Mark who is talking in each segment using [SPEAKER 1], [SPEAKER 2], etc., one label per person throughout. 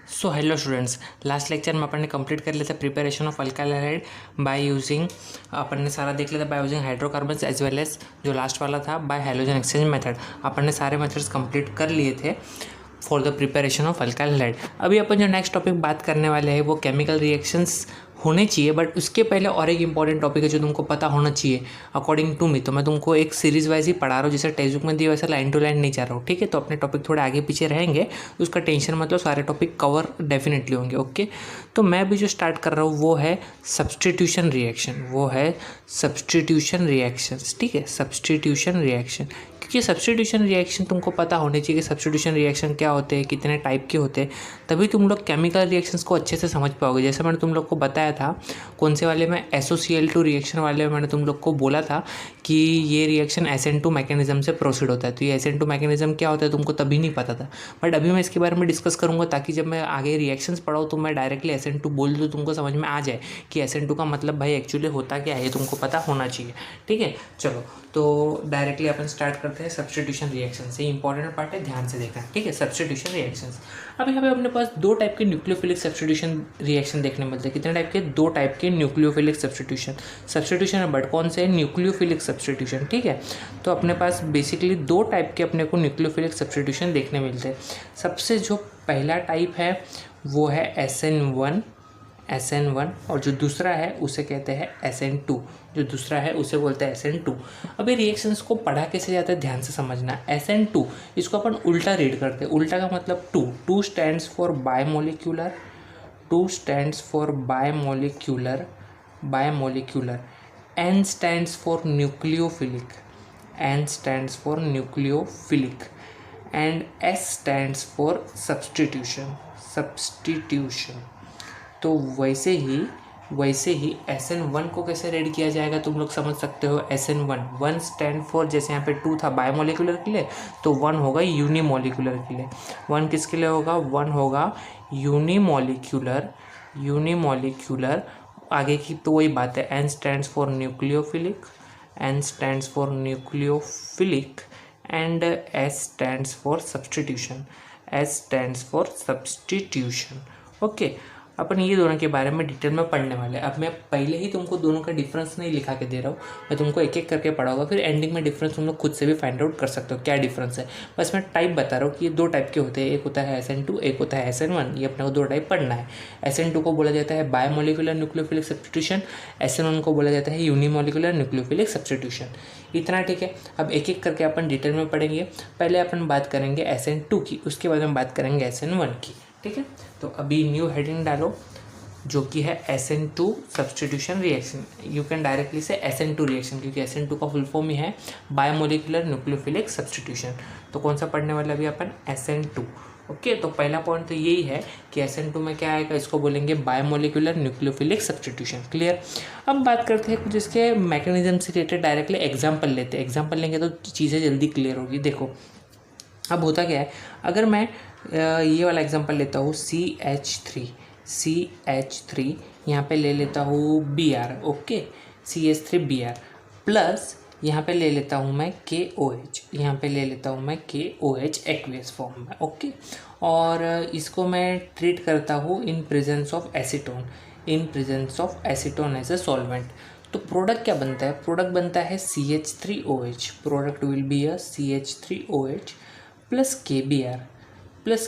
[SPEAKER 1] सो hello students, last lecture में अपन ने कंप्लीट कर लिया था preparation of alkyl halide by using, अपन ने सारा देख लिया था by using hydrocarbons as well as जो लास्ट वाला था बाय हैलोजन एक्सचेंज मेथड। अपन ने सारे मेथड्स कंप्लीट कर लिए थे for the preparation of alkyl halide. अभी अपन जो नेक्स्ट टॉपिक बात करने वाले हैं वो केमिकल रिएक्शंस होने चाहिए, बट उसके पहले और एक इंपॉर्टेंट टॉपिक है जो तुमको पता होना चाहिए अकॉर्डिंग टू मी। तो मैं तुमको एक सीरीज वाइज ही पढ़ा रहा हूँ, जैसे टेक्स्ट बुक में दिया वैसे लाइन टू लाइन नहीं जा रहा हूँ, ठीक है। तो अपने टॉपिक थोड़े आगे पीछे रहेंगे, उसका टेंशन मतलब सारे टॉपिक कवर डेफिनेटली होंगे, ओके। तो मैं अभी जो स्टार्ट कर रहा हूँ वो है सब्सटीट्यूशन रिएक्शन, वो है सब्सटीट्यूशन रिएक्शंस, ठीक है, सब्सटीट्यूशन रिएक्शन। क्योंकि सब्सटीट्यूशन रिएक्शन तुमको पता होने चाहिए कि सब्सटीट्यूशन रिएक्शन क्या होते हैं, कितने टाइप के होते हैं, तभी तुम लोग केमिकल रिएक्शंस को अच्छे से समझ पाओगे। जैसे मैंने तुम लोग को बताया था कौन से वाले में, SOCl2 रिएक्शन वाले में मैंने तुम लोग को बोला था कि ये रिएक्शन SN2 मैकेनिज्म से प्रोसीड होता है। तो ये SN2 मैकेनिज्म क्या होता है तुमको तभी नहीं पता था, बट अभी मैं इसके बारे में डिस्कस करूँगा ताकि जब मैं आगे रिएक्शंस पढ़ाऊँ तो मैं डायरेक्टली SN2 बोल दूँ, तुमको समझ में आ जाए कि SN2 का मतलब भाई एक्चुअली होता क्या है, ये तुमको पता होना चाहिए, ठीक है। चलो तो डायरेक्टली अपन स्टार्ट करते हैं सब्सटीट्यूशन रिएक्शन से। इंपॉर्टेंट पार्ट है, ध्यान से देखना, ठीक है। सब्सटीट्यूशन रिएक्शंस, अब यहाँ पे अपने पास दो टाइप के न्यूक्लियोफिलिक सब्सटीट्यूशन रिएक्शन देखने मिलते हैं। कितने टाइप के? दो टाइप के न्यूक्लियोफिलिक सब्सटीट्यूशन है, बट कौन से है? न्यूक्लियोफिलिक सब्सटीट्यूशन, ठीक है। तो अपने पास बेसिकली दो टाइप के अपने को न्यूक्लियोफिलिक सब्सटीट्यूशन देखने मिलते हैं। सबसे जो पहला टाइप है वो है SN1 और जो दूसरा है उसे कहते हैं SN2, जो दूसरा है उसे बोलते हैं SN2। अभी रिएक्शंस को पढ़ा कैसे जाता है ध्यान से समझना। SN2 इसको अपन उल्टा रीड करते हैं। उल्टा का मतलब two stands for bimolecular, two stands for bimolecular, N stands for nucleophilic, N stands for nucleophilic and S stands for substitution. तो वैसे ही SN1 को कैसे रेड किया जाएगा तुम लोग समझ सकते हो। SN1 स्टैंड फॉर, जैसे यहाँ पे 2 था बायोमोलिकुलर के लिए, तो 1 होगा यूनिमोलिकुलर के लिए। 1 किसके लिए होगा? 1 होगा यूनिमोलिकुलर। आगे की तो वही बात है, N stands for nucleophilic and S stands for substitution, okay. अपन ये दोनों के बारे में डिटेल में पढ़ने वाले हैं। अब मैं पहले ही तुमको दोनों का डिफरेंस नहीं लिखा के दे रहा हूँ, मैं तुमको एक एक करके पढ़ाऊंगा, फिर एंडिंग में डिफरेंस तुम लोग खुद से भी फाइंड आउट कर सकते हो क्या डिफरेंस है। बस मैं टाइप बता रहा हूँ कि ये दो टाइप के होते हैं, एक होता है SN2, एक होता है SN1। ये अपने को दो टाइप पढ़ना है। SN2 को बोला जाता है बायोमोलिकुलर न्यूक्लियोफिलिक सब्सटीट्यूशन, SN1 को बोला जाता है यूनिमोलिकुलर न्यूक्लियोफिलिक सब्सटीट्यूशन। इतना ठीक है। अब एक एक करके अपन डिटेल में पढ़ेंगे। पहले अपन बात करेंगे SN2 की, उसके बाद में बात करेंगे SN1 की, ठीक है। तो अभी न्यू हेडिंग डालो जो कि है SN2 substitution reaction. You can directly से SN2 रिएक्शन, क्योंकि SN2 का फुल फॉर्म ही है बायोमोलिकुलर न्यूक्लियोफिलिक सब्सटीट्यूशन। तो कौन सा पढ़ने वाला अभी अपन? SN2, okay. तो पहला पॉइंट तो यही है कि SN2 में क्या आएगा, इसको बोलेंगे बायोमोलिकुलर न्यूक्लियोफिलिक सब्सटीट्यूशन, क्लियर। अब बात करते हैं कुछ इसके मैकेनिज्म से रिलेटेड, डायरेक्टली एग्जाम्पल लेते हैं। एग्जाम्पल लेंगे तो चीज़ें जल्दी क्लियर होगी। देखो अब होता क्या है, अगर मैं ये वाला एग्जाम्पल लेता हूँ CH3, यहाँ पे ले लेता हूँ Br, ओके, CH3Br प्लस यहाँ पे ले लेता हूँ मैं KOH, यहाँ पे ले लेता हूँ मैं KOH एक्वियस फॉर्म में, ओके। और इसको मैं ट्रीट करता हूँ in presence of acetone as a solvent. तो प्रोडक्ट क्या बनता है? प्रोडक्ट बनता है CH3OH। Product will be a CH3OH plus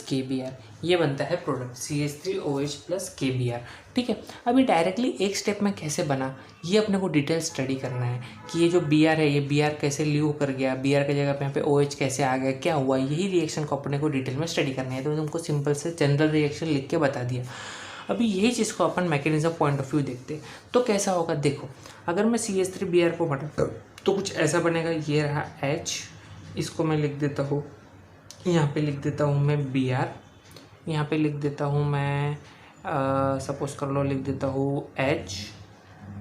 [SPEAKER 1] KBr, ये बनता है प्रोडक्ट CH3OH प्लस KBr, ठीक है। अभी डायरेक्टली एक स्टेप में कैसे बना ये अपने को डिटेल स्टडी करना है कि ये जो Br है, ये Br कैसे लीव कर गया, Br की जगह पे यहाँ पे OH कैसे आ गया, क्या हुआ, यही रिएक्शन को अपने को डिटेल में स्टडी करना है। तो मैं तुमको सिंपल से जनरल रिएक्शन लिख के बता दिया। अभी यही चीज़ को अपन मैकेनिज्म पॉइंट ऑफ व्यू देखते हैं तो कैसा होगा। देखो अगर मैं CH3Br को हटाता हूँ तो कुछ ऐसा बनेगा, ये रहा H, इसको मैं लिख देता हूँ, यहाँ पे लिख देता हूँ मैं Br, यहाँ पे लिख देता हूँ मैं सपोज कर लो लिख देता हूँ H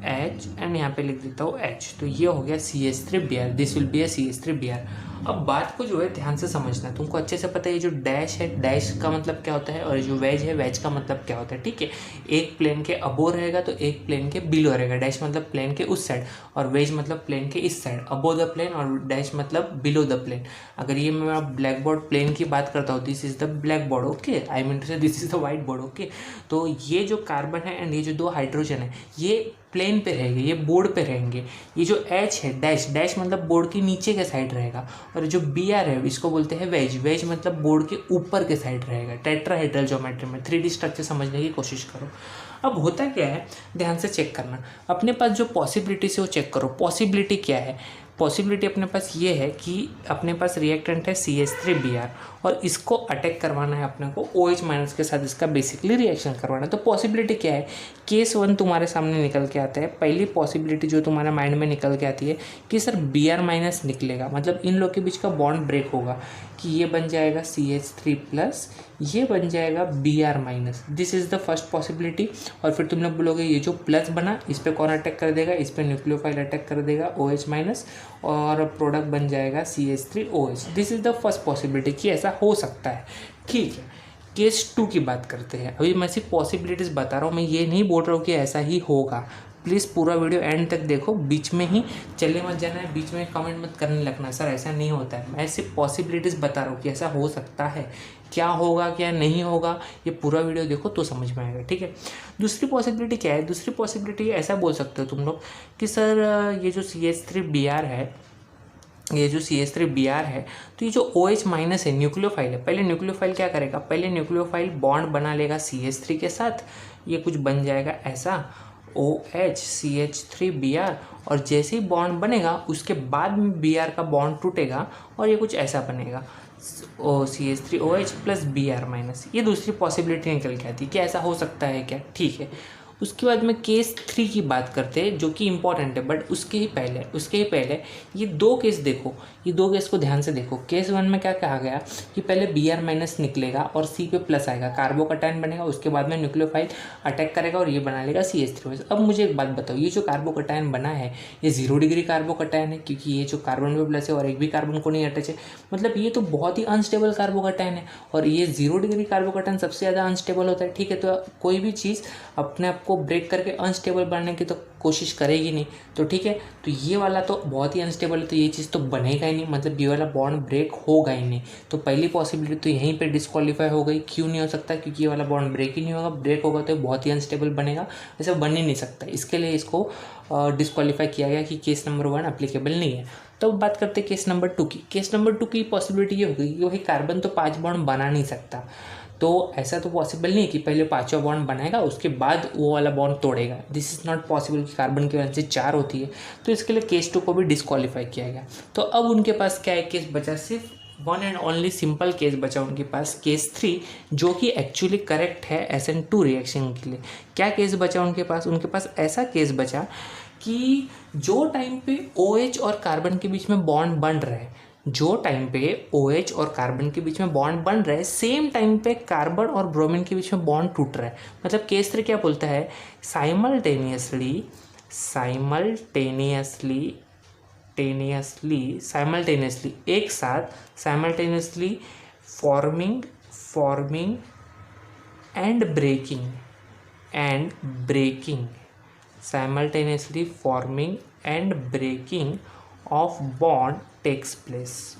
[SPEAKER 1] एंड यहाँ पे लिख देता हूँ H। तो ये हो गया CH3Br, this will be a CH3Br। अब बात को जो है ध्यान से समझना है, तुमको अच्छे से पता है ये जो डैश है, डैश का मतलब क्या होता है, और जो वेज है, वेज का मतलब क्या होता है, ठीक है। एक प्लेन के अबो रहेगा तो एक प्लेन के बिलो रहेगा। डैश मतलब प्लेन के उस साइड और वेज मतलब प्लेन के इस साइड, अबो द प्लेन, और डैश मतलब बिलो द प्लेन। अगर ये मैं ब्लैक बोर्ड प्लेन की बात करता हूँ, this is the black board, okay, I mean to say this is the white board, okay. तो ये जो कार्बन है एंड ये जो दो हाइड्रोजन है, ये प्लेन पे रहेंगे, ये बोर्ड पे रहेंगे। ये जो एच है, डैश, डैश मतलब बोर्ड के नीचे के साइड रहेगा। और जो बी आर है इसको बोलते हैं वेज, वेज मतलब बोर्ड के ऊपर के साइड रहेगा। टेट्राहेड्रल ज्योमेट्री में 3D स्ट्रक्चर समझने की कोशिश करो। अब होता क्या है, ध्यान से चेक करना, अपने पास जो पॉसिबिलिटी से वो चेक करो। पॉसिबिलिटी क्या है, पॉसिबिलिटी अपने पास ये है कि अपने पास रिएक्टेंट है CH3Br और इसको अटैक करवाना है अपने को OH माइनस के साथ, इसका बेसिकली रिएक्शन करवाना है। तो पॉसिबिलिटी क्या है, केस 1 तुम्हारे सामने निकल के आता है। पहली पॉसिबिलिटी जो तुम्हारे माइंड में निकल के आती है कि सर Br माइनस निकलेगा, मतलब इन लोग के बीच का बॉन्ड ब्रेक होगा कि ये बन जाएगा CH3+, ये बन जाएगा Br minus. This is the first possibility. और फिर तुम लोग बोलोगे ये जो प्लस बना इस पर कौन अटैक कर देगा, इस पर न्यूक्लियोफाइल अटैक कर देगा OH माइनस, और प्रोडक्ट बन जाएगा CH3OH। This is the first possibility कि ऐसा हो सकता है, ठीक है। केस 2 की बात करते हैं। अभी मैं सिर्फ पॉसिबिलिटीज़ बता रहा हूँ, मैं ये नहीं बोल रहा हूँ कि ऐसा ही होगा। प्लीज़ पूरा वीडियो एंड तक देखो, बीच में ही चले मत जाना है, बीच में कमेंट मत करने लगना सर ऐसा नहीं होता है। मैं सिर्फ पॉसिबिलिटीज़ बता रहा हूँ कि ऐसा हो सकता है, क्या होगा क्या नहीं होगा ये पूरा वीडियो देखो तो समझ में आएगा, ठीक है। दूसरी पॉसिबिलिटी क्या है, दूसरी पॉसिबिलिटी ऐसा बोल सकते हो तुम लोग कि सर ये जो CH3Br है, ये जो CH3Br है, तो ये जो OH माइनस है, न्यूक्लियोफाइल है। पहले न्यूक्लियोफाइल क्या करेगा, पहले न्यूक्लियोफाइल बॉन्ड बना लेगा CH3 के साथ, ये कुछ बन जाएगा ऐसा OH CH3Br, और जैसे ही बॉन्ड बनेगा उसके बाद में Br का बॉन्ड टूटेगा और ये कुछ ऐसा बनेगा CH3OH प्लस Br माइनस। ये दूसरी पॉसिबिलिटी निकल के आती है कि ऐसा हो सकता है क्या, ठीक है। उसके बाद में केस 3 की बात करते हैं जो कि इंपॉर्टेंट है, बट उसके ही पहले ये दो केस देखो, ये दो केस को ध्यान से देखो। केस 1 में क्या कहा गया कि पहले Br माइनस निकलेगा और C पे प्लस आएगा, कार्बोकटायन बनेगा, उसके बाद में न्यूक्लियोफाइल अटैक करेगा और ये बना लेगा CH3OH। अब मुझे एक बात बताओ, ये जो कार्बोकटायन बना है ये 0 डिग्री कार्बोकटायन है, क्योंकि ये जो कार्बन पे प्लस है और एक भी कार्बन को नहीं अटैच है, मतलब ये तो बहुत ही अनस्टेबल कार्बोकटायन है। और ये 0 डिग्री कार्बोकटायन सबसे ज़्यादा अनस्टेबल होता है, ठीक है। तो कोई भी चीज़ अपने आप को ब्रेक करके अनस्टेबल बनने की तो कोशिश करेगी नहीं, तो ठीक है। तो ये वाला तो बहुत ही अनस्टेबल है, तो ये चीज़ तो बनेगा ही नहीं, मतलब ये वाला बॉन्ड ब्रेक होगा ही नहीं। तो पहली पॉसिबिलिटी तो यहीं पे डिस्क्वालीफाई हो गई। क्यों नहीं हो सकता, क्योंकि ये वाला बॉन्ड ब्रेक ही नहीं होगा, ब्रेक होगा तो बहुत ही अनस्टेबल बनेगा, ऐसा बन ही नहीं सकता। इसके लिए इसको डिस्क्वालीफाई किया गया कि केस नंबर 1 अप्लीकेबल नहीं है। तो अब बात करते हैं केस नंबर 2 की। केस नंबर 2 की पॉसिबिलिटी ये होगी कि भाई कार्बन तो 5 बॉन्ड बना नहीं सकता, तो ऐसा तो पॉसिबल नहीं है कि पहले 5वां बॉन्ड बनाएगा उसके बाद वो वाला बॉन्ड तोड़ेगा। दिस इज़ नॉट पॉसिबल कि कार्बन की वजह से 4 होती है, तो इसके लिए केस 2 को भी डिस्क्वालीफाई किया गया। तो अब उनके पास क्या है, केस बचा सिर्फ 1 एंड ओनली सिंपल केस बचा उनके पास, केस 3, जो कि एक्चुअली करेक्ट है SN2 रिएक्शन के लिए। क्या केस बचा उनके पास, उनके पास ऐसा केस बचा कि जो टाइम पे OH और कार्बन के बीच में बॉन्ड बन रहा है, जो टाइम पे OH और कार्बन के बीच में बॉन्ड बन रहा है, सेम टाइम पे कार्बन और ब्रोमीन के बीच में बॉन्ड टूट रहा है। मतलब केस 3 क्या बोलता है, साइमल्टेनियसली एक साथ, simultaneously forming and breaking simultaneously forming and breaking of bond takes place।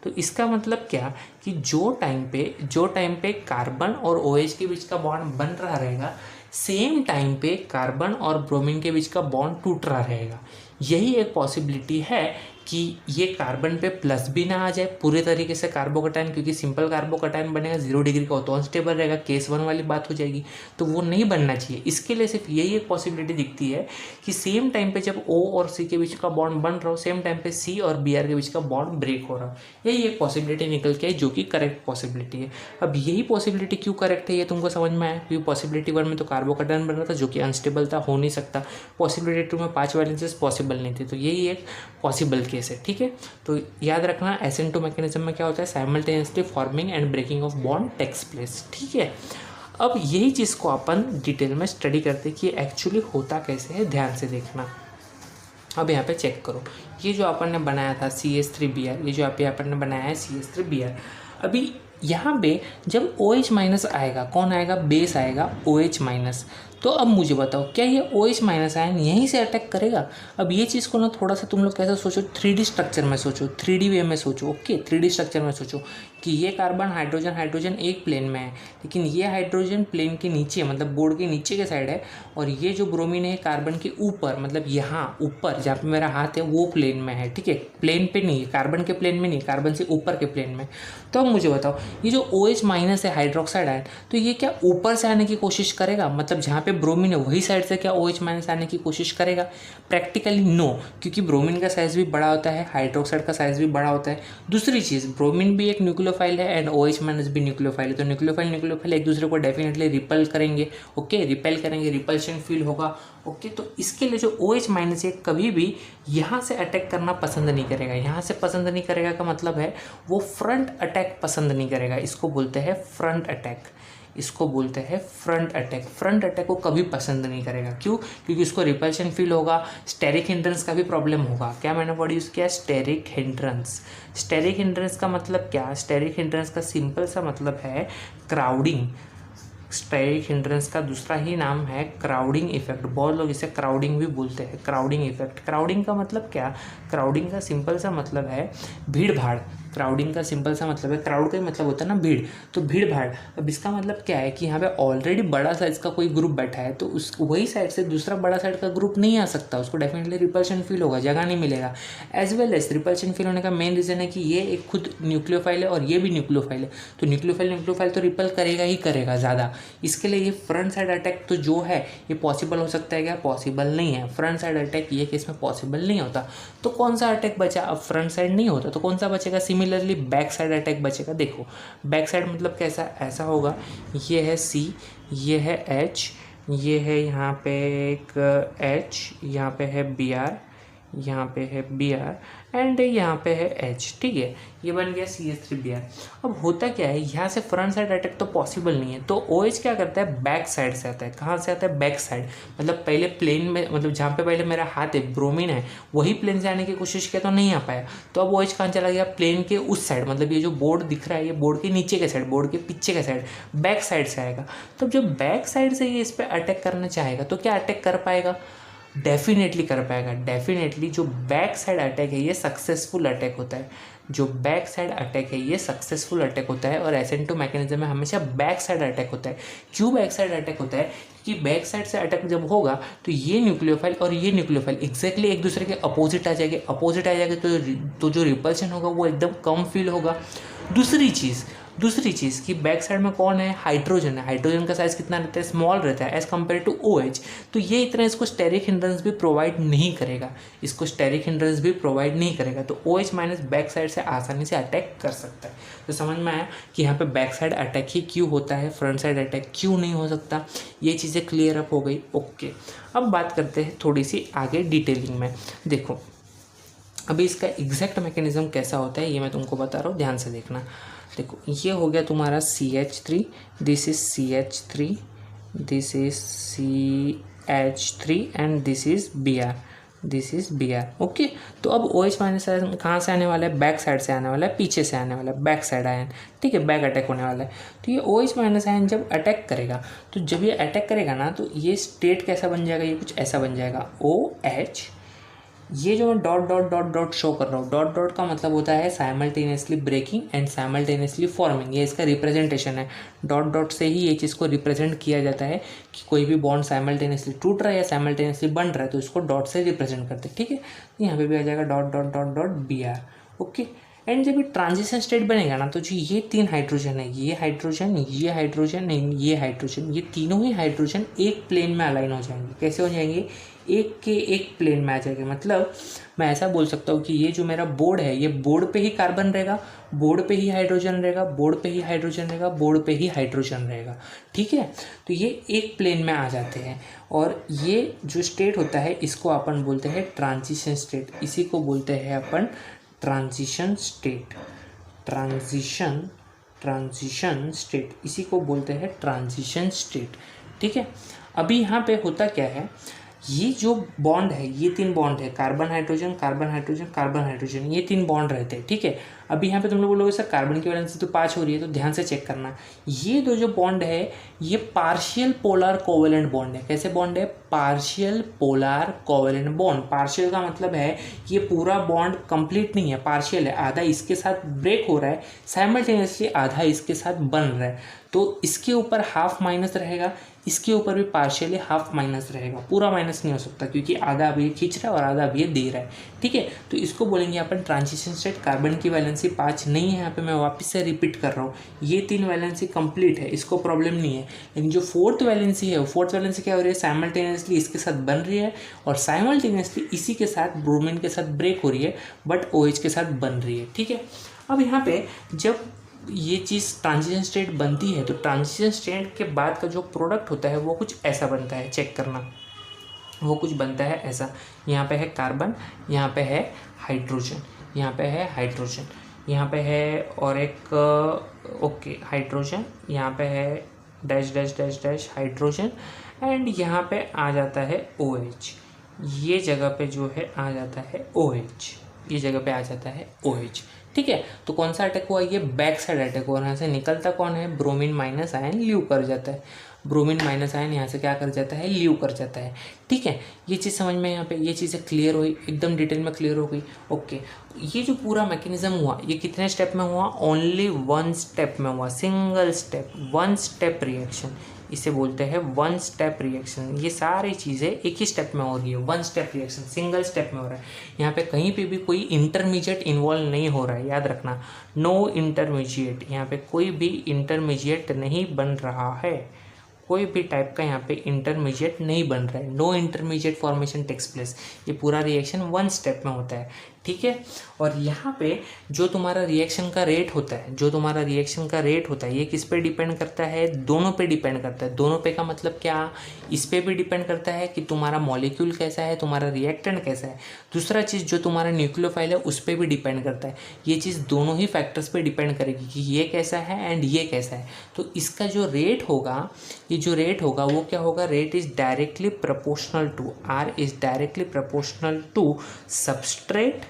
[SPEAKER 1] तो इसका मतलब क्या कि जो टाइम पे कार्बन और OH के बीच का बॉन्ड बन रहा रहेगा, सेम टाइम पे कार्बन और ब्रोमीन के बीच का बॉन्ड टूट रहा रहेगा। यही एक पॉसिबिलिटी है कि ये कार्बन पे प्लस भी ना आ जाए पूरे तरीके से कार्बोकटायन, क्योंकि सिंपल कार्बोकटायन बनेगा 0 डिग्री का, तो अनस्टेबल रहेगा, केस 1 वाली बात हो जाएगी, तो वो नहीं बनना चाहिए। इसके लिए सिर्फ यही एक पॉसिबिलिटी दिखती है कि सेम टाइम पे जब O और C के बीच का बॉन्ड बन रहा हो, सेम टाइम पे C और Br के बीच का बॉन्ड ब्रेक हो रहा हो, यही एक पॉसिबिलिटी निकल के आई जो कि करेक्ट पॉसिबिलिटी है। अब यही पॉसिबिलिटी क्यों करेक्ट है ये तुमको समझ में आया, क्योंकि पॉसिबिलिटी 1 में तो कार्बोकटायन बन रहा था जो कि अनस्टेबल था, हो नहीं सकता। पॉसिबिलिटी 2 में 5 वैलेंसेस पॉसिबल नहीं थी, तो यही एक पॉसिबल केस है, ठीक है। तो याद रखना SN2 मैकेनिज्म में क्या होता है, simultaneously forming and breaking of bond takes place, ठीक है। अब यही चीज़ को अपन डिटेल में स्टडी करते हैं कि एक्चुअली होता कैसे है, ध्यान से देखना। अब यहाँ पे चेक करो, ये जो अपन ने बनाया था CH3Br, ये जो आप यहाँ अपन ने बनाया है CH3Br, अभी यहाँ पे जब OH माइनस आएगा, कौन आएगा, बेस आएगा OH माइनस। तो अब मुझे बताओ क्या ये OH माइनस आयन यहीं से अटैक करेगा? अब ये चीज़ को ना थोड़ा सा तुम लोग कैसे सोचो, 3D स्ट्रक्चर में सोचो, 3D वे में सोचो। ओके, 3D स्ट्रक्चर में सोचो कि ये कार्बन हाइड्रोजन हाइड्रोजन एक प्लेन में है, लेकिन ये हाइड्रोजन प्लेन के नीचे मतलब बोर्ड के नीचे के साइड है, और ये जो ब्रोमीन है कार्बन के ऊपर मतलब यहाँ ऊपर जहाँ पे मेरा हाथ है वो प्लेन में है। ठीक है, प्लेन पे नहीं है, कार्बन के प्लेन में नहीं, कार्बन से ऊपर के प्लेन में। तो अब मुझे बताओ ये जो OH माइनस है हाइड्रोक्साइड आयन, तो ये क्या ऊपर से आने की कोशिश करेगा? मतलब जहाँ पे ब्रोमीन है वही साइड से क्या OH माइनस आने की कोशिश करेगा? प्रैक्टिकली नो, क्योंकि ब्रोमीन का साइज़ भी बड़ा होता है, हाइड्रोक्साइड का साइज़ भी बड़ा होता है। दूसरी चीज़, ब्रोमीन भी एक न्यूक्लियोफाइल है एंड OH माइनस भी न्यूक्लियोफाइल है, तो न्यूक्लियोफाइल एक दूसरे को डेफिनेटली रिपेल करेंगे। ओके, रिपेल करेंगे, रिपल्शन फील होगा। ओके, तो इसके लिए जो OH माइनस है कभी भी यहाँ से अटैक करना पसंद नहीं करेगा। यहाँ से पसंद नहीं करेगा का मतलब है वो फ्रंट अटैक पसंद नहीं करेगा, इसको बोलते हैं फ्रंट अटैक, इसको बोलते हैं फ्रंट अटैक। फ्रंट अटैक को कभी पसंद नहीं करेगा। क्यों? क्योंकि उसको रिपल्शन फील होगा, स्टेरिक हिंड्रेंस का भी प्रॉब्लम होगा। क्या मैंने वर्ड यूज़ किया? Steric hindrance. स्टेरिक हिंड्रेंस का मतलब क्या? स्टेरिक हिंड्रेंस का सिंपल सा मतलब है क्राउडिंग। स्टेरिक हिंड्रेंस का दूसरा ही नाम है क्राउडिंग इफेक्ट। बहुत लोग इसे क्राउडिंग भी बोलते हैं, क्राउडिंग इफेक्ट। क्राउडिंग का मतलब क्या? क्राउडिंग का सिंपल सा मतलब है भीड़ भाड़। क्राउडिंग का सिंपल सा मतलब है, क्राउड का ही मतलब होता है ना भीड़, तो भीड़ भाड़। अब इसका मतलब क्या है कि यहाँ पे ऑलरेडी बड़ा साइज का कोई ग्रुप बैठा है, तो उस वही साइड से दूसरा बड़ा साइड का ग्रुप नहीं आ सकता, उसको डेफिनेटली रिपल्शन फील होगा, जगह नहीं मिलेगा। As well as repulsion feel होने का मेन रीज़न है कि ये एक खुद न्यूक्लियोफाइल है और ये भी न्यूक्लियोफाइल है, तो न्यूक्लियोफाइल तो रिपल करेगा ही करेगा ज़्यादा। इसके लिए ये फ्रंट साइड अटैक तो जो है ये पॉसिबल हो सकता है क्या? पॉसिबल नहीं है। फ्रंट साइड अटैक ये केस में पॉसिबल नहीं होता। तो कौन सा अटैक बचा? अब फ्रंट साइड नहीं होता तो कौन सा बचेगा? सिमिलरली बैक साइड अटैक बचेगा। देखो बैक साइड मतलब कैसा? ऐसा होगा, ये है C, ये है H, ये है यहाँ पे एक H, यहाँ पे है Br, यहाँ पे है Br एंड यहाँ पे है H। ठीक है, ये बन गया CH3Br। अब होता क्या है, यहाँ से फ्रंट साइड अटैक तो पॉसिबल नहीं है, तो OH क्या करता है? बैक साइड से आता है। कहाँ से आता है? Back side. मतलब पहले प्लेन में, मतलब जहाँ पे पहले मेरा हाथ है ब्रोमीन है वही प्लेन से आने की कोशिश किया तो नहीं आ पाया, तो अब OH कहाँ चला गया? प्लेन के उस साइड, मतलब ये जो बोर्ड दिख रहा है ये बोर्ड के नीचे के साइड, बोर्ड के पीछे के साइड, बैक साइड से आएगा। तो जब बैक साइड से ये इस पर अटैक करना चाहेगा तो क्या अटैक कर पाएगा? डेफिनेटली कर पाएगा। डेफिनेटली जो बैक साइड अटैक है ये सक्सेसफुल अटैक होता है। जो बैक साइड अटैक है ये सक्सेसफुल अटैक होता है, और SN2 मैकेनिज्म में हमेशा बैक साइड अटैक होता है। क्यों बैक साइड अटैक होता है? क्योंकि बैक साइड से अटैक जब होगा तो ये न्यूक्लियोफाइल और ये न्यूक्लियोफाइल एग्जैक्टली एक दूसरे के अपोजिट आ जाएंगे। अपोजिट आ जाएंगे तो जो रिपल्शन होगा वो एकदम कम फील होगा। दूसरी चीज़ कि बैक साइड में कौन है? हाइड्रोजन है। हाइड्रोजन का साइज़ कितना रहता है? स्मॉल रहता है एज़ कम्पेयर टू OH, तो ये इतना इसको स्टेरिक हिंड्रेंस भी प्रोवाइड नहीं करेगा, इसको स्टेरिक हिंड्रेंस भी प्रोवाइड नहीं करेगा। तो OH माइनस बैक साइड से आसानी से अटैक कर सकता है। तो समझ में आया कि यहाँ पे बैक साइड अटैक ही क्यों होता है, फ्रंट साइड अटैक क्यों नहीं हो सकता। ये चीज़ें क्लियर अप हो गई। ओके, अब बात करते हैं थोड़ी सी आगे डिटेलिंग में। देखो अभी इसका एग्जैक्ट मैकेनिज्म कैसा होता है ये मैं तुमको बता रहा हूँ, ध्यान से देखना। देखो ये हो गया तुम्हारा CH3, this is CH3, this is CH3 and this is Br, this is Br। Okay, तो अब OH माइनस कहाँ से आने वाला है? बैक साइड से आने वाला है, पीछे से आने वाला है, बैक साइड आयन। ठीक है, बैक अटैक होने वाला है। तो ये OH माइनस आयन जब अटैक करेगा, तो जब ये अटैक करेगा ना तो ये स्टेट कैसा बन जाएगा? ये कुछ ऐसा बन जाएगा OH। ये जो मैं dot dot dot dot show कर रहा हूँ, डॉट डॉट का मतलब होता है simultaneously breaking and simultaneously forming, ये इसका रिप्रेजेंटेशन है। डॉट डॉट से ही ये चीज़ को रिप्रेजेंट किया जाता है कि कोई भी बॉन्ड साइमल्टेनियसली टूट रहा है या साइमल्टेनियसली बन रहा है, तो इसको डॉट से रिप्रेजेंट करते हैं। ठीक है, यहाँ पे भी आ जाएगा dot dot dot dot Br। Okay, and जब ये ट्रांजिशन स्टेट बनेगा ना तो जो ये 3 हाइड्रोजन है, ये हाइड्रोजन, ये हाइड्रोजन एंड ये हाइड्रोजन, ये तीनों ही हाइड्रोजन एक प्लेन में अलाइन हो जाएंगे। कैसे हो जाएंगे? एक के एक प्लेन में आ जाएंगे। मतलब मैं ऐसा बोल सकता हूँ कि ये जो मेरा बोर्ड है, ये बोर्ड पे ही कार्बन रहेगा, बोर्ड पे ही हाइड्रोजन रहेगा, बोर्ड पे ही हाइड्रोजन रहेगा, बोर्ड पे ही हाइड्रोजन रहेगा। ठीक है, तो ये एक प्लेन में आ जाते हैं, और ये जो स्टेट होता है इसको अपन बोलते हैं ट्रांजिशन स्टेट। इसी को बोलते हैं अपन ट्रांजिशन स्टेट। ट्रांजिशन स्टेट, इसी को बोलते हैं ट्रांजिशन स्टेट। ठीक है, अभी यहाँ पे होता क्या है, ये जो बॉन्ड है, ये 3 बॉन्ड है, carbon hydrogen carbon hydrogen carbon hydrogen, ये 3 बॉन्ड रहते हैं, ठीक है। अभी यहाँ पे तुम लोग बोलोगे सर कार्बन की वैलेंसी तो 5 हो रही है, तो ध्यान से चेक करना। ये दो जो बॉन्ड है ये पार्शियल पोलर कोवेलेंट बॉन्ड है। कैसे बॉन्ड है? Partial polar covalent bond. Partial का मतलब है ये पूरा बॉन्ड कंप्लीट नहीं है, पार्शियल है, आधा इसके साथ ब्रेक हो रहा है, साइमल्टेनियसली आधा इसके साथ बन रहा है। तो इसके ऊपर हाफ माइनस रहेगा, इसके ऊपर भी पार्शियली हाफ माइनस रहेगा, पूरा माइनस नहीं हो सकता क्योंकि आधा अभी ये खींच रहा है और आधा अभी ये दे रहा है, ठीक है। तो इसको बोलेंगे अपन ट्रांजिशन स्टेट। कार्बन की वैलेंसी 5 नहीं है, यहाँ पे मैं वापस से रिपीट कर रहा हूँ, ये 3 वैलेंसी कंप्लीट है, इसको प्रॉब्लम नहीं है। लेकिन जो फोर्थ वैलेंसी है, वो फोर्थ वैलेंसी क्या हो रही है? साइमल्टेनियसली इसके साथ बन रही है और साइमल्टेनियसली इसी के साथ ब्रोमीन के साथ ब्रेक हो रही है, बट OH के साथ बन रही है, ठीक है। अब यहाँ पे जब ये चीज़ ट्रांजिशन स्टेट बनती है तो ट्रांजिशन स्टेट के बाद का जो प्रोडक्ट होता है वो कुछ ऐसा बनता है, चेक करना। वो कुछ बनता है ऐसा, यहाँ पे है कार्बन, यहाँ पे है हाइड्रोजन, यहाँ पे है हाइड्रोजन, यहाँ पे है और एक ओके हाइड्रोजन, यहाँ पे है dash dash dash dash hydrogen, and यहाँ पे आ जाता है OH। ये जगह पे जो है आ जाता है OH, ये जगह पे आ जाता है OH, ठीक है। तो कौन सा अटैक हुआ? ये बैक साइड अटैक हुआ। यहाँ से निकलता कौन है? ब्रोमीन माइनस आयन लीव कर जाता है, ब्रोमीन माइनस आयन यहाँ से क्या कर जाता है? लीव कर जाता है, ठीक है। ये चीज़ समझ में यहाँ पे ये चीज़ें क्लियर हुई, एकदम डिटेल में क्लियर हो गई, ओके। ये जो पूरा मैकेनिज्म हुआ ये कितने स्टेप में हुआ? ओनली 1 स्टेप में हुआ, सिंगल स्टेप, 1 स्टेप रिएक्शन, इसे बोलते हैं 1 स्टेप रिएक्शन। ये सारी चीज़ें एक ही स्टेप में हो रही है, 1 स्टेप रिएक्शन, सिंगल स्टेप में हो रहा है। यहाँ पे कहीं पे भी कोई इंटरमीडिएट इन्वॉल्व नहीं हो रहा है, याद रखना, नो इंटरमीडिएट, यहाँ पे कोई भी इंटरमीडिएट नहीं बन रहा है, कोई भी टाइप का यहाँ पे इंटरमीडिएट नहीं बन रहा है, no intermediate formation takes place. ये पूरा रिएक्शन 1 स्टेप में होता है, ठीक है। और यहाँ पे जो तुम्हारा रिएक्शन का रेट होता है, जो तुम्हारा रिएक्शन का रेट होता है, ये किस पे डिपेंड करता है? दोनों पे डिपेंड करता है। दोनों पे का मतलब क्या? इस पे भी डिपेंड करता है कि तुम्हारा मॉलिक्यूल कैसा है, तुम्हारा रिएक्टेंट कैसा है। दूसरा चीज़ जो तुम्हारा न्यूक्लियोफाइल है उस पर भी डिपेंड करता है। ये चीज़ दोनों ही फैक्टर्स पे डिपेंड करेगी कि ये कैसा है एंड ये कैसा है। तो इसका जो रेट होगा, ये जो रेट होगा वो क्या होगा? Rate is directly proportional to, R is directly proportional to substrate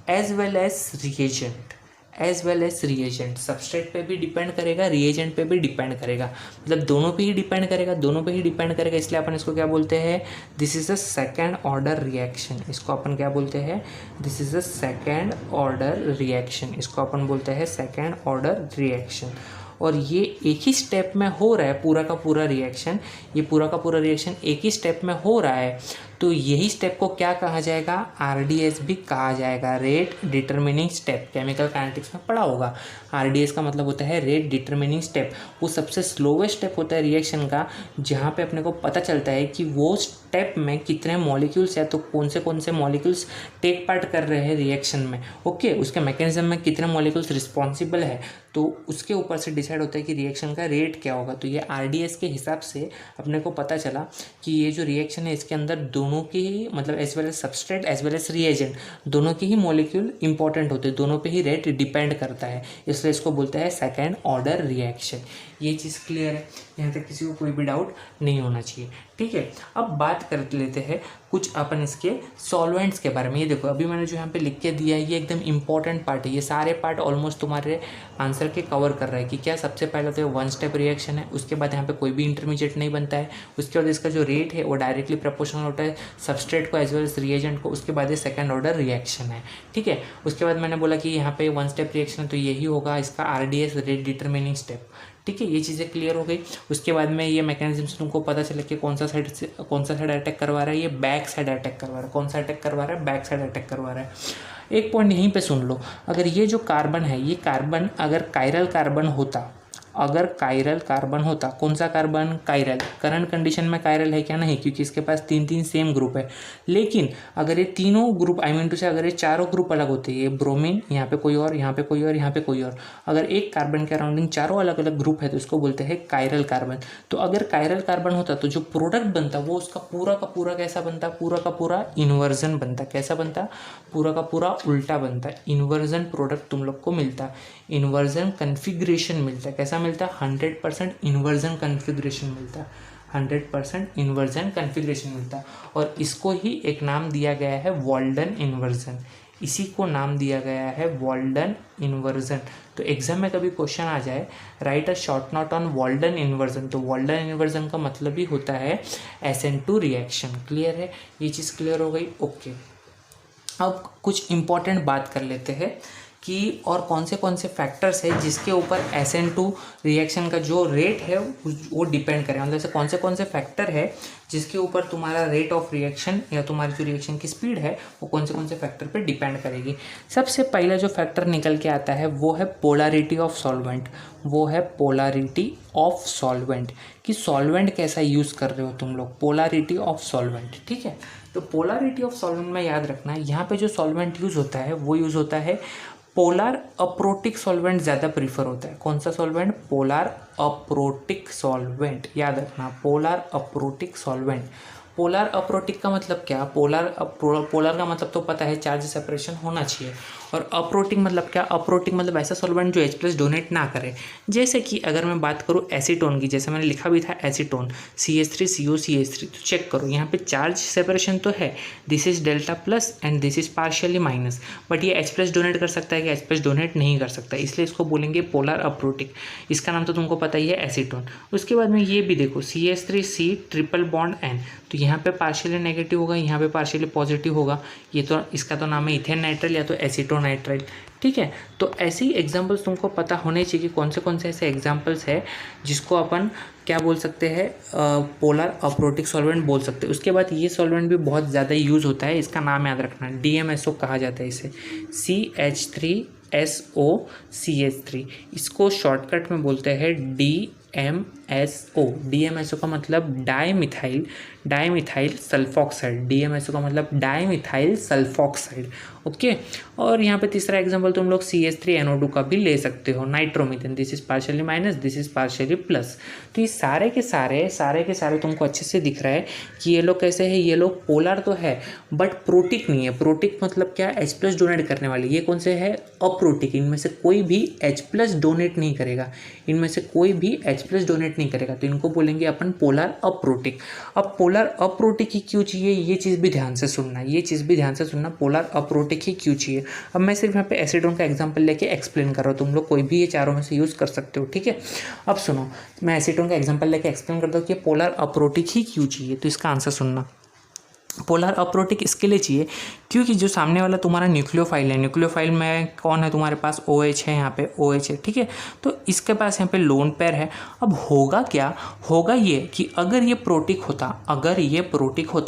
[SPEAKER 1] as well as reagent, as well as reagent. Substrate पे भी डिपेंड करेगा, रिएजेंट पे भी डिपेंड करेगा, मतलब दोनों पे ही डिपेंड करेगा, दोनों पे ही डिपेंड करेगा। इसलिए अपन इसको क्या बोलते हैं? This is a second order reaction. इसको अपन क्या बोलते हैं? This is a second order reaction. इसको अपन बोलते हैं सेकेंड ऑर्डर रिएक्शन। और ये एक ही स्टेप में हो रहा है, पूरा का पूरा रिएक्शन, ये पूरा का पूरा रिएक्शन एक ही स्टेप में हो रहा है। तो यही स्टेप को क्या कहा जाएगा? RDS भी कहा जाएगा, rate determining step. Chemical kinetics में पढ़ा होगा, RDS का मतलब होता है रेट डिटरमिनिंग स्टेप। वो सबसे स्लोवेस्ट स्टेप होता है रिएक्शन का, जहाँ पे अपने को पता चलता है कि वो स्टेप में कितने मॉलिक्यूल्स है, तो कौन से मॉलिक्यूल्स टेक पार्ट कर रहे हैं रिएक्शन में, ओके। उसके मैकेनिज्म में कितने मॉलिक्यूल्स रिस्पॉन्सिबल है, तो उसके ऊपर से डिसाइड होता है कि रिएक्शन का रेट क्या होगा। तो ये RDS के हिसाब से अपने को पता चला कि ये जो रिएक्शन है इसके अंदर दोनों के ही, मतलब as well as substrate as well as reagent, दोनों के ही मॉलिक्यूल इंपॉर्टेंट होते हैं, दोनों पे ही रेट डिपेंड करता है, इसलिए इसको बोलते हैं सेकेंड ऑर्डर रिएक्शन। ये चीज़ क्लियर है, यहाँ तक किसी को कोई भी डाउट नहीं होना चाहिए, ठीक है। अब बात कर लेते हैं कुछ अपन इसके सॉल्वेंट्स के बारे में। ये देखो अभी मैंने जो यहाँ पे लिख के दिया है ये एकदम इंपॉर्टेंट पार्ट है, ये सारे पार्ट ऑलमोस्ट तुम्हारे आंसर के कवर कर रहा है कि क्या सबसे पहले तो 1 स्टेप रिएक्शन है, उसके बाद यहाँ पे कोई भी इंटरमीडिएट नहीं बनता है, उसके बाद इसका जो रेट है वो डायरेक्टली प्रोपोर्शनल होता है सबस्ट्रेट को एज वेल एज रिएजेंट को, उसके बाद ये सेकंड ऑर्डर रिएक्शन है, ठीक है। उसके बाद मैंने बोला कि यहाँ पे 1 स्टेप रिएक्शन है तो यही होगा इसका RDS, रेट डिटरमिनिंग स्टेप, ठीक है। ये चीज़ें क्लियर हो गई। उसके बाद में ये मैकेनिज्म से तुमको पता चला कि कौन सा साइड अटैक करवा रहा है, ये बैक साइड अटैक करवा रहा है। कौन सा अटैक करवा रहा है? बैक साइड अटैक करवा रहा है। एक पॉइंट यहीं पे सुन लो, अगर ये जो कार्बन है, ये कार्बन अगर कायरल कार्बन होता, अगर कायरल कार्बन होता, कौन सा कार्बन? कायरल। करंट कंडीशन में कायरल है क्या? नहीं, क्योंकि इसके पास 3 सेम ग्रुप है। लेकिन अगर ये तीनों ग्रुप, आई मीन टू से अगर ये चारों ग्रुप अलग होते, ये ब्रोमीन, यहाँ पे कोई और, यहाँ पे कोई और, यहाँ पे कोई और, अगर एक कार्बन के अराउंडिंग चारों अलग अलग ग्रुप है तो इसको बोलते हैं कायरल कार्बन। तो अगर कायरल कार्बन होता तो जो प्रोडक्ट बनता वो उसका पूरा का पूरा कैसा बनता? पूरा का पूरा इन्वर्जन बनता। कैसा बनता? पूरा का पूरा उल्टा बनता। इन्वर्जन प्रोडक्ट तुम लोग को मिलता, इन्वर्जन कन्फिग्रेशन मिलता। कैसा मिलता? 100% इन्वर्जन कन्फिग्रेशन मिलता। 100% इन्वर्जन कन्फिग्रेशन मिलता है। और इसको ही एक नाम दिया गया है वॉल्डन इन्वर्जन, इसी को नाम दिया गया है वॉल्डन इन्वर्जन। तो एग्जाम में कभी क्वेश्चन आ जाए right a short note on Walden inversion, तो वॉल्डन इन्वर्जन का मतलब ही होता है SN2 रिएक्शन। क्लियर है, ये चीज़ क्लियर हो गई। ओके, अब कुछ इम्पॉर्टेंट बात कर लेते हैं कि और कौन से फैक्टर्स है जिसके ऊपर SN2 रिएक्शन का जो रेट है वो डिपेंड करे, मतलब से कौन से फैक्टर है जिसके ऊपर तुम्हारा रेट ऑफ रिएक्शन या तुम्हारी जो रिएक्शन की स्पीड है वो कौन से फैक्टर पे डिपेंड करेगी। सबसे पहला जो फैक्टर निकल के आता है वो है पोलैरिटी ऑफ सॉल्वेंट, वो है पोलैरिटी ऑफ सॉल्वेंट, कि सॉल्वेंट कैसा यूज़ कर रहे हो तुम लोग, पोलैरिटी ऑफ सॉल्वेंट। ठीक है, तो पोलैरिटी ऑफ सॉल्वेंट में याद रखना यहाँ पे जो सॉल्वेंट यूज़ होता है वो यूज़ होता है पोलर अप्रोटिक सॉल्वेंट ज़्यादा प्रीफर होता है। कौन सा सॉल्वेंट? पोलर अप्रोटिक सॉल्वेंट, याद रखना polar aprotic solvent. Polar aprotic का मतलब क्या? पोलर का मतलब तो पता है, चार्ज सेपरेशन होना चाहिए। और अप्रोटिक मतलब क्या? अप्रोटिक मतलब ऐसा सॉल्वेंट जो H+ डोनेट ना करे। जैसे कि अगर मैं बात करूँ एसीटोन की, जैसे मैंने लिखा भी था एसीटोन CH3COCH3, तो चेक करो यहाँ पे चार्ज सेपरेशन तो है, this is delta plus and this is partially minus, but ये H+ डोनेट कर सकता है कि H+ डोनेट नहीं कर सकता, इसलिए इसको बोलेंगे पोलर अप्रोटिक। इसका नाम तो तुमको पता ही है एसीटोन। उसके बाद में ये भी देखो CH3C ट्रिपल बॉन्ड N, तो यहाँ पे पार्शियली नेगेटिव होगा, यहाँ पे पार्शियली पॉजिटिव होगा। ये तो इसका तो नाम है इथेन नाइट्राइल या तो एसीटोनाइट्राइल। ठीक है, तो ऐसे ही एग्जांपल्स तुमको पता होने चाहिए कि कौन से ऐसे एग्जांपल्स है जिसको अपन क्या बोल सकते हैं, पोलर अप्रोटिक सॉल्वेंट बोल सकते हैं। उसके बाद ये सॉल्वेंट भी बहुत ज़्यादा यूज़ होता है, इसका नाम याद रखना, DMSO कहा जाता है इसे, CH3SOCH3, इसको शॉर्टकट में बोलते हैं DMSO। DMSO का मतलब डाईमिथाइल सल्फॉक्साइड, DMSO का मतलब डाईमिथाइल सल्फॉक्साइड। ओके, और यहाँ पे तीसरा एग्जांपल तुम लोग CH3NO2 का भी ले सकते हो, nitromethane, this is partially minus, this is partially plus. तो ये सारे के सारे तुमको अच्छे से दिख रहा है कि ये लोग कैसे है, ये लोग पोलर तो है बट प्रोटिक नहीं है। प्रोटिक मतलब क्या? H+ डोनेट करने वाले। ये कौन से है? अप्रोटिक, इनमें से कोई भी H+ डोनेट नहीं करेगा, इनमें से कोई भी H+ डोनेट नहीं करेगा, तो इनको बोलेंगे अपन पोलर अप्रोटिक। अब पोलर अप्रोटिक ही क्यों चाहिए, ये चीज़ भी ध्यान से सुनना, पोलर अप्रोटिक ही क्यों चाहिए। अब मैं सिर्फ यहाँ पे एसीटोन का एग्जांपल लेके एक्सप्लेन कर रहा हूँ, तुम लोग कोई भी ये चारों में से यूज़ कर सकते हो। ठीक है, अब सुनो, मैं एसीटोन का एग्जांपल लेके एक्सप्लेन करता हूँ कि पोलर अप्रोटिक ही क्यों चाहिए, तो इसका आंसर सुनना। पोलर अप्रोटिक इसके लिए चाहिए क्योंकि जो सामने वाला तुम्हारा न्यूक्लियोफाइल है, न्यूक्लियोफाइल में कौन है तुम्हारे पास? OH है, यहाँ पे OH है। ठीक है, तो इसके पास यहाँ पे लोन पेयर है। अब होगा क्या? होगा ये कि अगर ये प्रोटिक होता,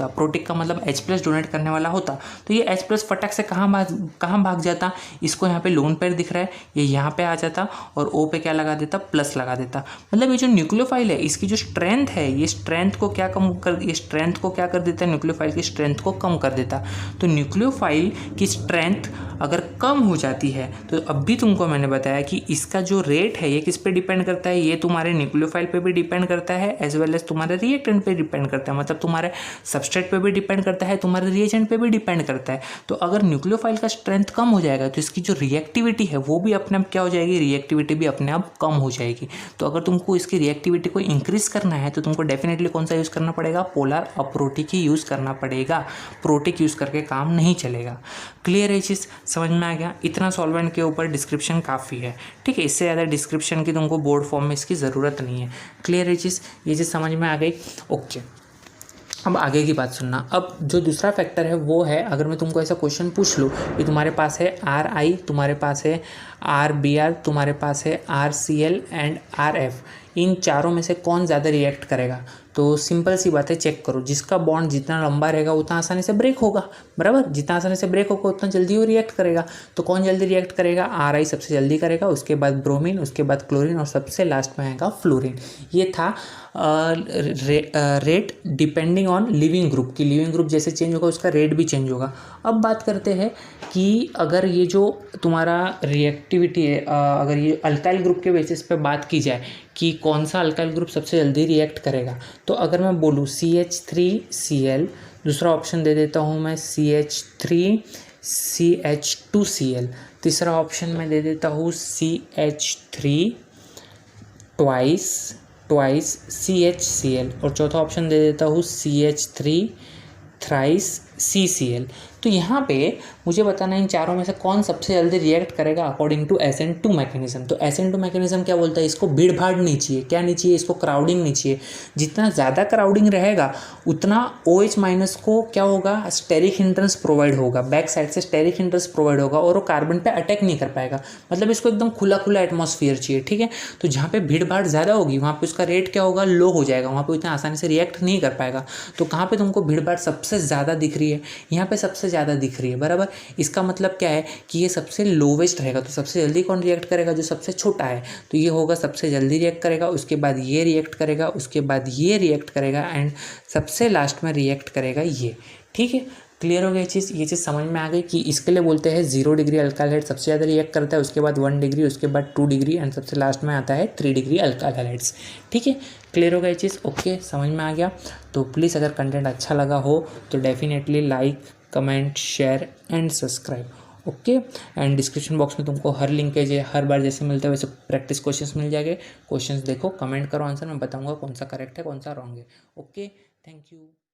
[SPEAKER 1] प्रोटिक का मतलब H+ डोनेट करने वाला होता, तो ये H+ फटक से कहाँ भाग जाता? इसको यहाँ पे लोन पेयर दिख रहा है, ये यहाँ पे आ जाता और O पे क्या लगा देता? प्लस लगा देता। मतलब ये जो न्यूक्लियोफाइल है इसकी जो स्ट्रेंथ है, ये स्ट्रेंथ को क्या कर देता है? न्यूक्लियोफाइल की स्ट्रेंथ को कम कर देता। तो न्यूक्लियोफाइल की स्ट्रेंथ अगर कम हो जाती है तो अब भी तुमको मैंने बताया कि इसका जो रेट है ये किस पे डिपेंड करता है? ये तुम्हारे न्यूक्लियोफाइल पे भी डिपेंड करता है एज वेल एज तुम्हारे रिएक्टेंट पे डिपेंड करता है, मतलब तुम्हारे सबस्ट्रेट पे भी डिपेंड करता है, तुम्हारे रिएजेंट पे भी डिपेंड करता है। तो अगर न्यूक्लियोफाइल का स्ट्रेंथ कम हो जाएगा तो इसकी जो रिएक्टिविटी है वो भी अपने आप क्या हो जाएगी? रिएक्टिविटी भी अपने आप कम हो जाएगी। तो अगर तुमको इसकी रिएक्टिविटी को इंक्रीज करना है तो तुमको डेफिनेटली कौन सा यूज़ करना पड़ेगा? पोलर अप्रोटिक ही यूज़ करना पड़ेगा, प्रोटिक यूज़ करके काम नहीं चलेगा। क्लियर है चीज़, समझ में आ गया? इतना सॉल्वेंट के ऊपर डिस्क्रिप्शन काफ़ी है। ठीक है, इससे ज़्यादा डिस्क्रिप्शन की तुमको बोर्ड फॉर्म में इसकी ज़रूरत नहीं है। क्लियर है चीज़, ये चीज़ समझ में आ गई? ओके, अब आगे की बात सुनना। अब जो दूसरा फैक्टर है वो है, अगर मैं तुमको ऐसा क्वेश्चन पूछ लूँ कि तुम्हारे पास है RI, तुम्हारे पास है RBr, तुम्हारे पास है RCl एंड RF, इन चारों में से कौन ज़्यादा रिएक्ट करेगा? तो सिंपल सी बात है, चेक करो, जिसका बॉन्ड जितना लंबा रहेगा उतना आसानी से ब्रेक होगा, बराबर, जितना आसानी से ब्रेक होगा उतना जल्दी वो रिएक्ट करेगा। तो कौन जल्दी रिएक्ट करेगा? RI सबसे जल्दी करेगा, उसके बाद ब्रोमीन, उसके बाद क्लोरीन और सबसे लास्ट में आएगा फ्लोरीन। ये था rate depending on leaving group, की लिविंग ग्रुप जैसे चेंज होगा उसका रेट भी चेंज होगा। अब बात करते हैं कि अगर ये जो तुम्हारा रिएक्टिविटी है, अगर ये अल्काइल ग्रुप के बेसिस पे बात की जाए कि कौन सा अल्काइल ग्रुप सबसे जल्दी रिएक्ट करेगा, तो अगर मैं बोलूँ CH3Cl, दूसरा ऑप्शन दे देता हूँ मैं CH3CH2Cl, तीसरा ऑप्शन मैं दे देता हूँ CH3 ट्वाइस ट्वाइस CHCl, और चौथा ऑप्शन दे देता हूँ CH3 थ्राइस CCl। तो यहाँ पे मुझे बताना है इन चारों में से कौन सबसे जल्दी रिएक्ट करेगा अकॉर्डिंग टू SN2 मैकेनिज्म। तो SN2 मैकेनिज्म क्या बोलता है, इसको भीड़ भाड़ नहीं चाहिए, क्या नहीं चाहिए, इसको क्राउडिंग नहीं चाहिए। जितना ज़्यादा क्राउडिंग रहेगा उतना OH माइनस को क्या होगा, स्टेरिक हिंड्रेंस प्रोवाइड होगा, बैक साइड से स्टेरिक हिंड्रेंस प्रोवाइड होगा और वो कार्बन पे अटैक नहीं कर पाएगा। मतलब इसको एकदम खुला खुला एटमॉस्फेयर चाहिए, ठीक है। तो जहाँ पे भीड़ भाड़ ज़्यादा होगी वहाँ पे उसका रेट क्या होगा, लो हो जाएगा, वहाँ पे इतना आसानी से रिएक्ट नहीं कर पाएगा। तो कहाँ पे तुमको भीड़ भाड़ सबसे ज़्यादा दिख रही है, यहाँ पे सबसे ज़्यादा दिख रही है, बराबर। इसका मतलब क्या है कि ये सबसे लोवेस्ट रहेगा। तो सबसे जल्दी कौन रिएक्ट करेगा, जो सबसे छोटा है, तो ये होगा सबसे जल्दी रिएक्ट करेगा, उसके बाद ये रिएक्ट करेगा, उसके बाद ये रिएक्ट करेगा एंड सबसे लास्ट में रिएक्ट करेगा ये, ठीक है। क्लियर हो गया ये चीज़ समझ में आ गई कि इसके लिए बोलते हैं 0 डिग्री अल्काइल हाइड्राइड सबसे ज़्यादा रिएक्ट करता है, उसके बाद 1 डिग्री, उसके बाद 2 डिग्री एंड सबसे लास्ट में आता है 3 डिग्री अल्काइल हाइड्राइड्स, ठीक है। क्लियर हो गया ये चीज़, ओके, समझ में आ गया। तो प्लीज़ अगर कंटेंट अच्छा लगा हो तो definitely like, comment, share and subscribe, okay. And description box में तुमको हर लिंकेज है, हर बार जैसे मिलता है वैसे प्रैक्टिस क्वेश्चंस मिल जाएंगे। क्वेश्चंस देखो, कमेंट करो आंसर, मैं बताऊंगा कौन सा करेक्ट है कौन सा रॉन्ग है, ओके। Thank you.